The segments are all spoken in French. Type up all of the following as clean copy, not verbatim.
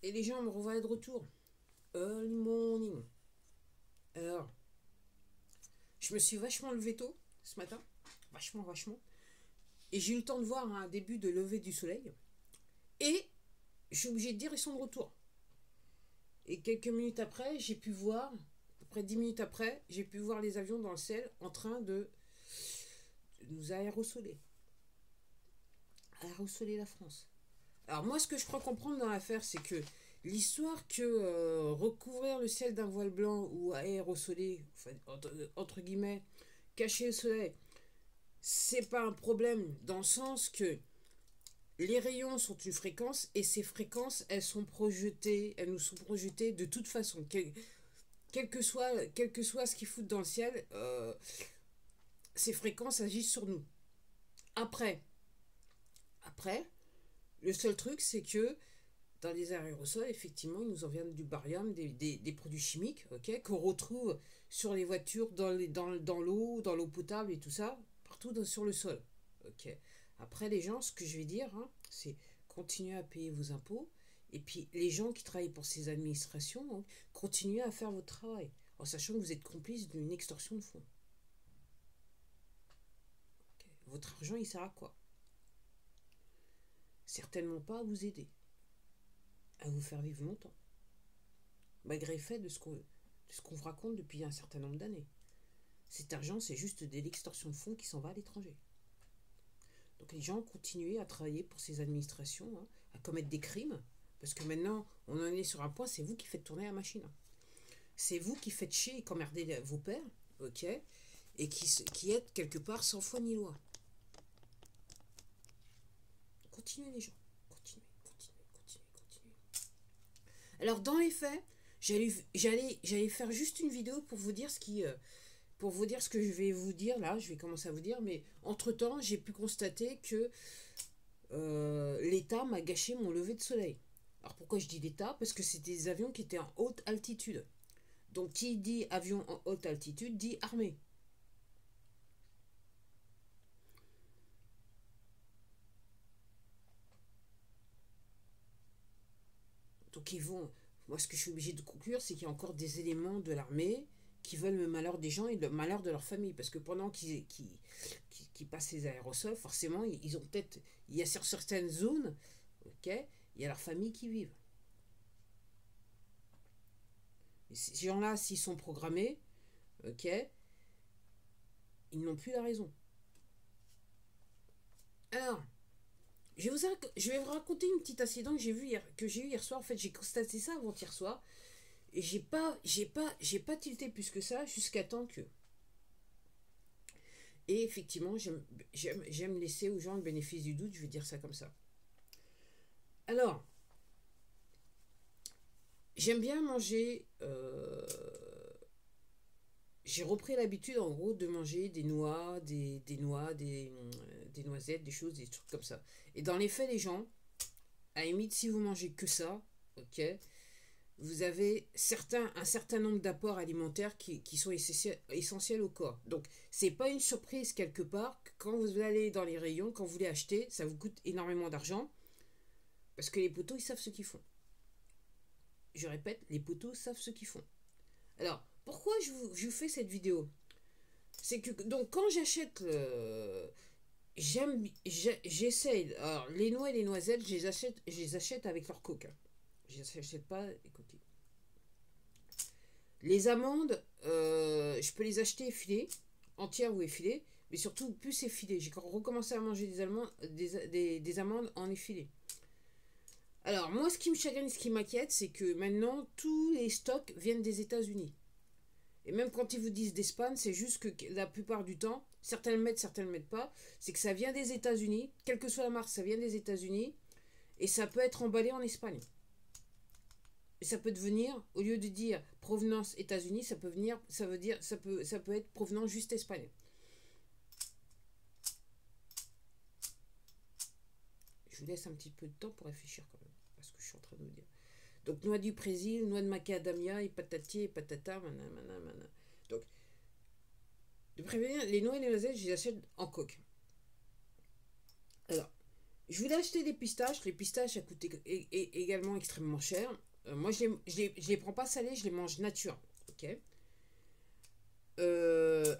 Et les gens me revoient de retour. Early morning. Alors, je me suis vachement levé tôt ce matin. Vachement, vachement. Et j'ai eu le temps de voir un début de lever du soleil. Et je suis obligée de dire, ils sont de retour. Et quelques minutes après, j'ai pu voir, à peu près 10 minutes après, j'ai pu voir les avions dans le ciel en train de nous aérosoler. Aérosoler la France. Alors moi, ce que je crois comprendre dans l'affaire, c'est que l'histoire que recouvrir le ciel d'un voile blanc ou aérosoler, enfin, entre guillemets, cacher le soleil, c'est pas un problème dans le sens que les rayons sont une fréquence et ces fréquences, elles nous sont projetées de toute façon. Quel que soit ce qu'ils foutent dans le ciel, ces fréquences agissent sur nous. Après, après, le seul truc, c'est que dans les aérosols, effectivement, il nous en vient du barium, des produits chimiques, ok, qu'on retrouve sur les voitures, dans l'eau potable et tout ça, partout sur le sol. Ok. Après, les gens, ce que je vais dire, hein, c'est continuez à payer vos impôts. Et puis, les gens qui travaillent pour ces administrations, hein, continuez à faire votre travail, en sachant que vous êtes complice d'une extorsion de fonds. Ok. Votre argent, il sert à quoi? Certainement pas à vous aider, à vous faire vivre longtemps, malgré le fait de ce qu'on vous raconte depuis un certain nombre d'années. Cet argent, c'est juste de l'extorsion de fonds qui s'en va à l'étranger. Donc les gens continuent à travailler pour ces administrations, hein, à commettre des crimes, parce que maintenant, on en est sur un point, c'est vous qui faites tourner la machine. C'est vous qui faites chier et emmerder vos pères, ok, et qui êtes quelque part sans foi ni loi. Continuez les gens, continuez, continuez, continuez, continuez. Alors dans les faits, j'allais faire juste une vidéo pour vous dire pour vous dire ce que je vais vous dire là, je vais commencer à vous dire, mais entre-temps, j'ai pu constater que l'État m'a gâché mon lever de soleil. Alors pourquoi je dis l'État? Parce que c'était des avions qui étaient en haute altitude. Donc qui dit avion en haute altitude dit armée. Donc ils vont... Moi ce que je suis obligé de conclure, c'est qu'il y a encore des éléments de l'armée qui veulent le malheur des gens et le malheur de leur famille. Parce que pendant qu'ils passent ces aérosols, forcément, ils ont peut-être... Il y a sur certaines zones, ok, il y a leur famille qui vivent. Et ces gens-là, s'ils sont programmés, ok, ils n'ont plus la raison. Alors, je vais vous raconter une petite incident que j'ai eu hier soir. En fait, j'ai constaté ça avant-hier soir. Et j'ai pas tilté plus que ça jusqu'à temps que. Et effectivement, j'aime laisser aux gens le bénéfice du doute, je vais dire ça comme ça. Alors, j'aime bien manger. J'ai repris l'habitude en gros de manger des noix, des noisettes, des choses, des trucs comme ça. Et dans les faits, les gens, à la limite, si vous mangez que ça, ok, vous avez un certain nombre d'apports alimentaires qui sont essentiels au corps. Donc, c'est pas une surprise quelque part que quand vous allez dans les rayons, quand vous voulez acheter, ça vous coûte énormément d'argent parce que les poteaux, ils savent ce qu'ils font. Je répète, les poteaux savent ce qu'ils font. Alors, pourquoi je vous fais cette vidéo? C'est que, donc, quand j'achète j'essaye. Alors, les noix et les noisettes, je les achète avec leur coque. Je les achète pas les coquilles. Les amandes, je peux les acheter effilées, entières ou effilées, mais surtout plus effilées. J'ai recommencé à manger des amandes en effilées. Alors, moi, ce qui me chagrine, ce qui m'inquiète, c'est que maintenant, tous les stocks viennent des États-Unis. Et même quand ils vous disent d'Espagne, c'est juste que la plupart du temps, certains le mettent, certains ne le mettent pas, c'est que ça vient des États-Unis, quelle que soit la marque, ça vient des États-Unis, et ça peut être emballé en Espagne. Et ça peut devenir, au lieu de dire provenance États-Unis, ça peut venir, ça peut être provenance juste Espagne. Je vous laisse un petit peu de temps pour réfléchir quand même, à ce que je suis en train de vous dire. Donc noix du Brésil, noix de macadamia, et patati et patata, mana. Donc, de prévenir, les noix et les noisettes, je les achète en coque. Alors, Je voulais acheter des pistaches. Les pistaches, ça coûte également extrêmement cher. Moi, je les prends pas salées, je les mange nature. Ok.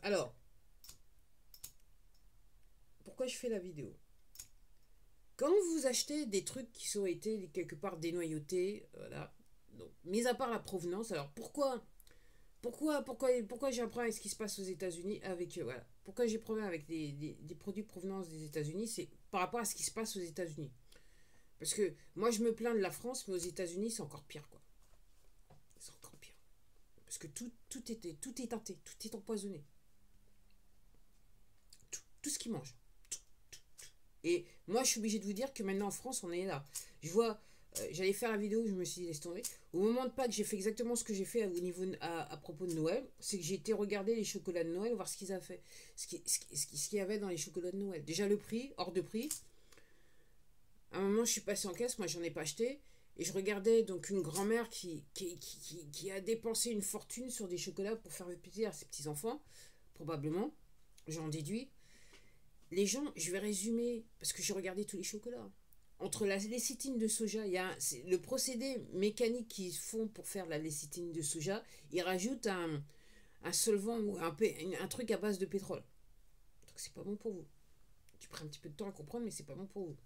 Alors, pourquoi je fais la vidéo? Quand vous achetez des trucs qui ont été quelque part dénoyautés, voilà. Donc, mis à part la provenance, alors pourquoi j'ai un problème avec ce qui se passe aux États-Unis avec voilà. Pourquoi j'ai problème avec des produits de provenance des États-Unis, c'est par rapport à ce qui se passe aux États-Unis. Parce que moi, je me plains de la France, mais aux États-Unis, c'est encore pire, quoi. C'est encore pire. Parce que tout est teinté, tout est empoisonné. Tout ce qu'ils mangent. Et moi, je suis obligée de vous dire que maintenant en France, on est là. Je vois, j'allais faire la vidéo, je me suis dit, laisse tomber. Au moment de Pâques, j'ai fait exactement ce que j'ai fait au niveau, à propos de Noël. C'est que j'ai été regarder les chocolats de Noël, voir ce qu'ils avaient fait. Ce qu'il y avait dans les chocolats de Noël. Déjà le prix, hors de prix. À un moment, je suis passée en caisse, moi, j'en ai pas acheté. Et je regardais donc une grand-mère qui a dépensé une fortune sur des chocolats pour faire plaisir à ses petits-enfants. Probablement, j'en déduis. Les gens, je vais résumer, parce que j'ai regardé tous les chocolats. Entre la lécithine de soja, il y a le procédé mécanique qu'ils font pour faire la lécithine de soja, ils rajoutent un solvant ou un truc à base de pétrole. Donc c'est pas bon pour vous. Tu prends un petit peu de temps à comprendre, mais c'est pas bon pour vous.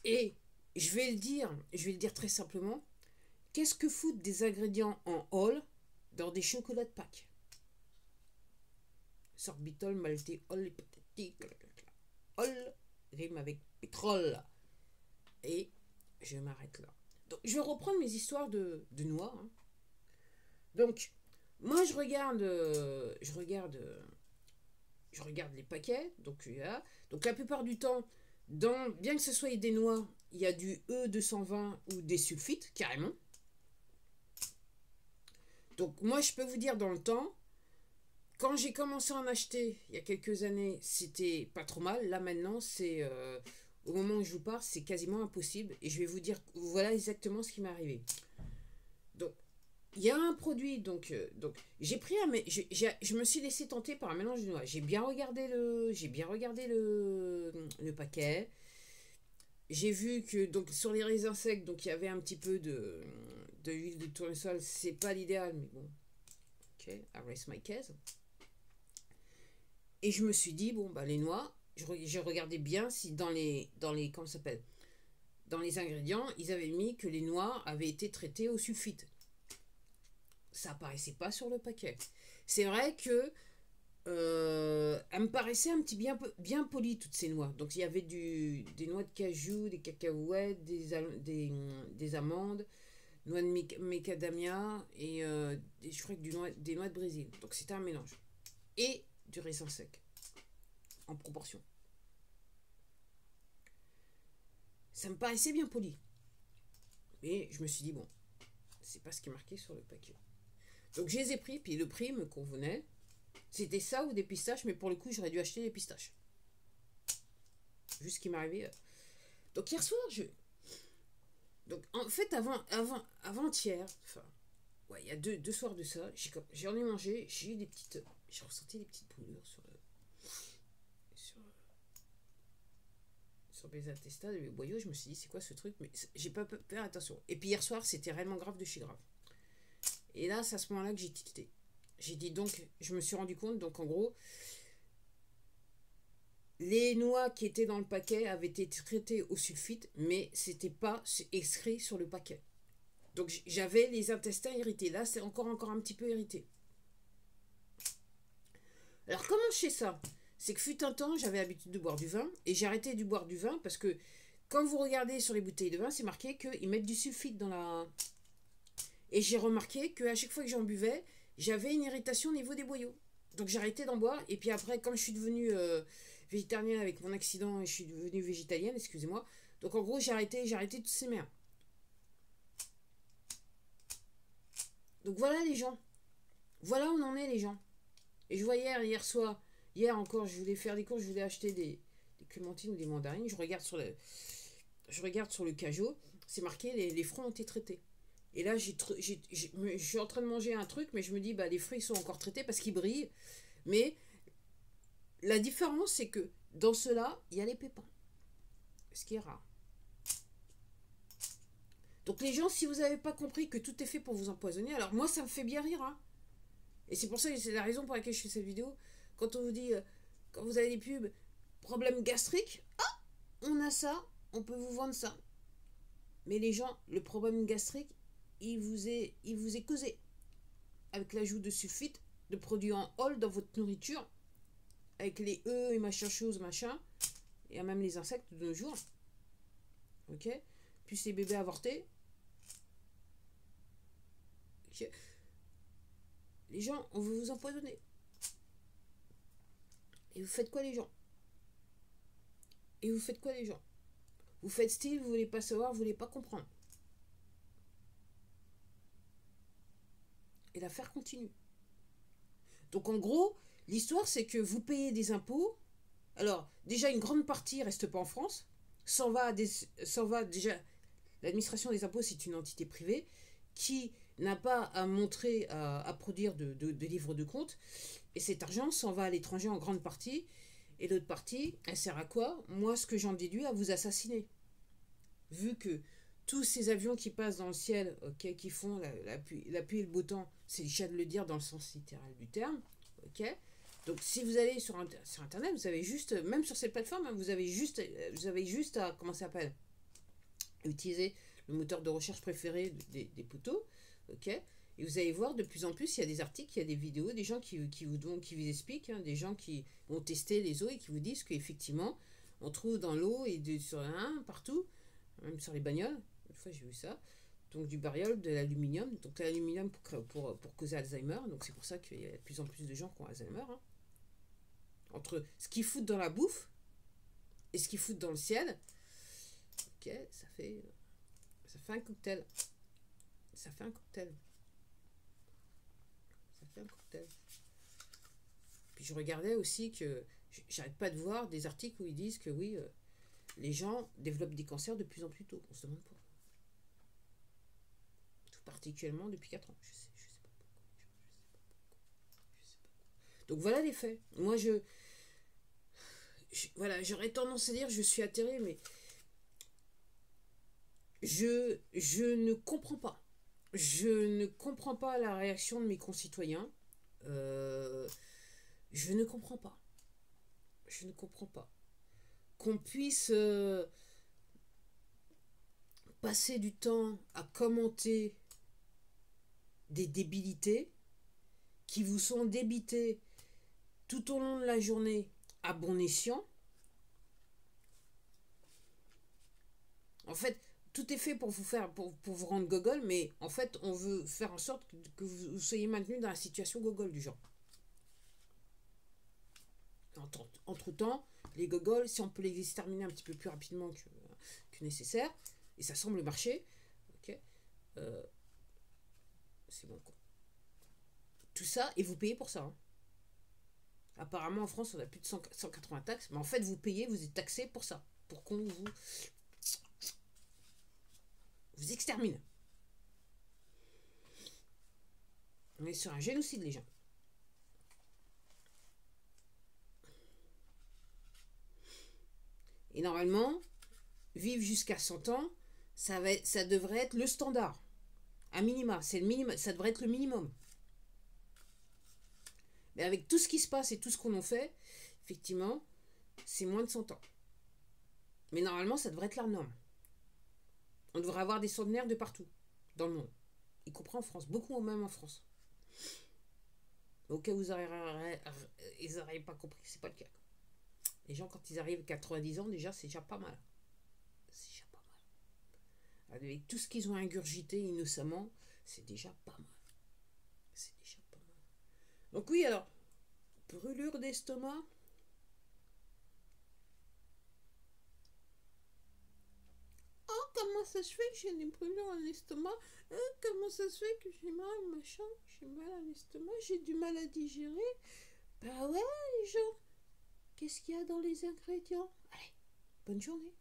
Et je vais le dire très simplement, qu'est-ce que foutent des ingrédients en all dans des chocolats de Pâques? Sorbitol, malté, all, hypothétique, all rime avec pétrole. Et je m'arrête là. Donc, je vais reprendre mes histoires de noix. Hein. Donc, moi, je regarde les paquets. Donc, là. Donc, la plupart du temps, bien que ce soit des noix, il y a du E220 ou des sulfites, carrément. Donc, moi, je peux vous dire dans le temps, quand j'ai commencé à en acheter il y a quelques années, c'était pas trop mal. Là maintenant, c'est au moment où je vous parle, c'est quasiment impossible. Et je vais vous dire, voilà exactement ce qui m'est arrivé. Donc, il y a un produit, donc j'ai pris je me suis laissé tenter par un mélange de noix. J'ai bien regardé le paquet. J'ai vu que donc sur les raisins secs, donc il y avait un petit peu de huile de tournesol. C'est pas l'idéal, mais bon. Ok, I rest my case. Et je me suis dit, bon, bah, les noix, j'ai regardé bien si comment ça s'appelle, dans les ingrédients, ils avaient mis que les noix avaient été traitées au sulfite. Ça apparaissait pas sur le paquet. C'est vrai que elles me paraissaient un petit bien polies, toutes ces noix. Donc il y avait des noix de cajou, des cacahuètes, des amandes, noix de macadamia et je crois que des noix de Brésil. Donc c'était un mélange. Et du raisin sec en proportion. Ça me paraissait bien poli. Mais je me suis dit, bon, c'est pas ce qui est marqué sur le paquet. Donc je les ai pris, puis le prix me convenait. C'était ça ou des pistaches, mais pour le coup, j'aurais dû acheter des pistaches. Juste ce qui m'est arrivé. Donc hier soir, donc en fait, avant-hier, enfin, ouais, il y a deux soirs de ça, j'en ai mangé, j'ai ressenti des petites brûlures sur mes intestins, mes boyaux. Je me suis dit, c'est quoi ce truc? Mais j'ai pas fait attention. Et puis hier soir, c'était réellement grave de chez grave. Et là, c'est à ce moment-là que j'ai tilté. J'ai dit donc, je me suis rendu compte, donc en gros, les noix qui étaient dans le paquet avaient été traitées au sulfite, mais c'était pas inscrit sur le paquet. Donc j'avais les intestins irrités. Là, c'est encore un petit peu irrité. Alors comment je sais ça? C'est que fut un temps, j'avais l'habitude de boire du vin, et j'ai arrêté de boire du vin parce que quand vous regardez sur les bouteilles de vin, c'est marqué qu'ils mettent du sulfite dans la... Et j'ai remarqué qu'à chaque fois que j'en buvais, j'avais une irritation au niveau des boyaux. Donc j'ai arrêté d'en boire, et puis après, comme je suis devenue végétarienne avec mon accident, et je suis devenue végétalienne, excusez-moi, donc en gros j'ai arrêté toutes ces merdes. Donc voilà les gens. Voilà où on en est les gens. Et je vois hier soir, hier encore, je voulais faire des courses, je voulais acheter des clémentines ou des mandarines. Je regarde sur le cajot, c'est marqué les fruits ont été traités. Et là, je suis en train de manger un truc, mais je me dis, bah, les fruits sont encore traités parce qu'ils brillent. Mais la différence, c'est que dans ceux-là, il y a les pépins. Ce qui est rare. Donc les gens, si vous n'avez pas compris que tout est fait pour vous empoisonner, alors moi ça me fait bien rire. Hein. Et c'est pour ça que c'est la raison pour laquelle je fais cette vidéo. Quand on vous dit, quand vous avez des pubs, problème gastrique, ah, on a ça, on peut vous vendre ça. Mais les gens, le problème gastrique, il vous est causé. Avec l'ajout de sulfite, de produits en hall dans votre nourriture, avec les œufs et machin chose, machin, et même les insectes de nos jours. Ok. Plus les bébés avortés. Okay. Les gens, on veut vous empoisonner. Et vous faites quoi les gens? Et vous faites quoi les gens? Vous faites style, vous voulez pas savoir, vous voulez pas comprendre. Et l'affaire continue. Donc en gros, l'histoire c'est que vous payez des impôts. Alors déjà une grande partie reste pas en France, s'en va déjà. L'administration des impôts c'est une entité privée qui n'a pas à montrer, à produire de livres de compte. Et cet argent s'en va à l'étranger en grande partie. Et l'autre partie, elle sert à quoi? Moi, ce que j'en déduis, à vous assassiner. Vu que tous ces avions qui passent dans le ciel, ok, qui font la pluie et le beau temps, c'est le cas de le dire dans le sens littéral du terme, ok. Donc si vous allez sur Internet, vous avez juste, même sur cette plateforme, hein, vous avez juste à, comment ça s'appelle, utiliser le moteur de recherche préféré des poteaux, ok. Et vous allez voir de plus en plus, il y a des articles, il y a des vidéos, des gens qui vous expliquent, hein, des gens qui ont testé les eaux et qui vous disent qu'effectivement, on trouve dans l'eau et sur partout, même sur les bagnoles, une fois j'ai vu ça, donc du bariol, de l'aluminium, donc l'aluminium pour causer Alzheimer, donc c'est pour ça qu'il y a de plus en plus de gens qui ont Alzheimer, hein. Entre ce qu'ils foutent dans la bouffe et ce qu'ils foutent dans le ciel, ok, ça fait un cocktail. Ça fait un cocktail. Puis je regardais aussi que j'arrête pas de voir des articles où ils disent que oui, les gens développent des cancers de plus en plus tôt. On se demande pourquoi. Tout particulièrement depuis 4 ans. Je sais pas pourquoi. Donc voilà les faits. Moi voilà, j'aurais tendance à dire je suis atterré, mais je ne comprends pas. Je ne comprends pas la réaction de mes concitoyens. Je ne comprends pas. Je ne comprends pas. Qu'on puisse passer du temps à commenter des débilités qui vous sont débitées tout au long de la journée à bon escient. En fait, tout est fait pour vous rendre gogol, mais en fait, on veut faire en sorte que vous soyez maintenu dans la situation gogol du genre. Entre-temps, les gogols, si on peut les exterminer un petit peu plus rapidement que nécessaire, et ça semble marcher, ok, c'est bon quoi. Tout ça, et vous payez pour ça. Hein. Apparemment en France, on a plus de 180 taxes, mais en fait, vous payez, vous êtes taxé pour ça, pour qu'on vous extermine. On est sur un génocide, les gens. Et normalement, vivre jusqu'à 100 ans, ça devrait être le standard. Un minima, c'est le minimum, ça devrait être le minimum. Mais avec tout ce qui se passe et tout ce qu'on en fait, effectivement, c'est moins de 100 ans. Mais normalement, ça devrait être la norme. On devrait avoir des centenaires de partout, dans le monde. Y compris en France, beaucoup même en France. Au cas où ils n'auraient pas compris, c'est pas le cas. Les gens, quand ils arrivent à 90 ans, déjà, c'est déjà pas mal. C'est déjà pas mal. Avec tout ce qu'ils ont ingurgité innocemment, c'est déjà pas mal. C'est déjà pas mal. Donc oui, alors, brûlure d'estomac. Oh, comment ça se fait que j'ai des brûlures en estomac? Comment ça se fait que j'ai mal, machin? J'ai mal à l'estomac, j'ai du mal à digérer. Bah ouais, les gens. Qu'est-ce qu'il y a dans les ingrédients? Allez, bonne journée.